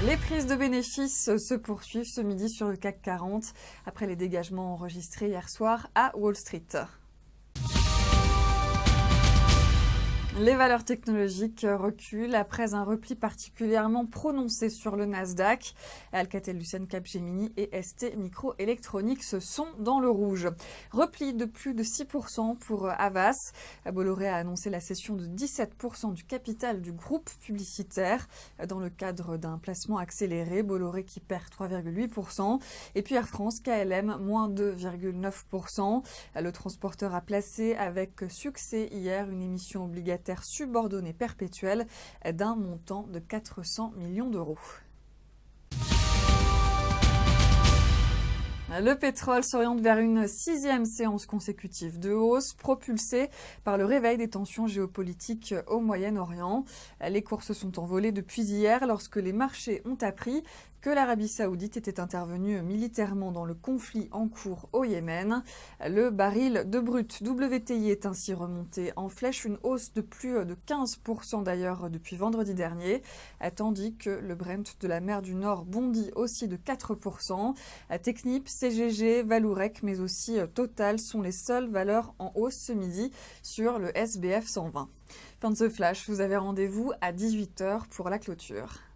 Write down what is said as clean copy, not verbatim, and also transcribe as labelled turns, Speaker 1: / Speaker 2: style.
Speaker 1: Les prises de bénéfices se poursuivent ce midi sur le CAC 40 après les dégagements enregistrés hier soir à Wall Street. Les valeurs technologiques reculent après un repli particulièrement prononcé sur le Nasdaq. Alcatel-Lucent, Capgemini et STMicroelectronics sont dans le rouge. Repli de plus de 6% pour Havas. Bolloré a annoncé la cession de 17% du capital du groupe publicitaire dans le cadre d'un placement accéléré. Bolloré qui perd 3,8%. Et puis Air France, KLM, moins 2,9%. Le transporteur a placé avec succès hier une émission obligataire subordonnée perpétuelle d'un montant de 400 millions d'euros. Le pétrole s'oriente vers une 6e séance consécutive de hausse, propulsée par le réveil des tensions géopolitiques au Moyen-Orient. Les cours se sont envolés depuis hier lorsque les marchés ont appris que l'Arabie Saoudite était intervenue militairement dans le conflit en cours au Yémen. Le baril de brut WTI est ainsi remonté en flèche, une hausse de plus de 15% d'ailleurs depuis vendredi dernier, tandis que le Brent de la mer du Nord bondit aussi de 4%. Technip, CGG, Vallourec, mais aussi Total sont les seules valeurs en hausse ce midi sur le SBF 120. Fin de ce flash, vous avez rendez-vous à 18h pour la clôture.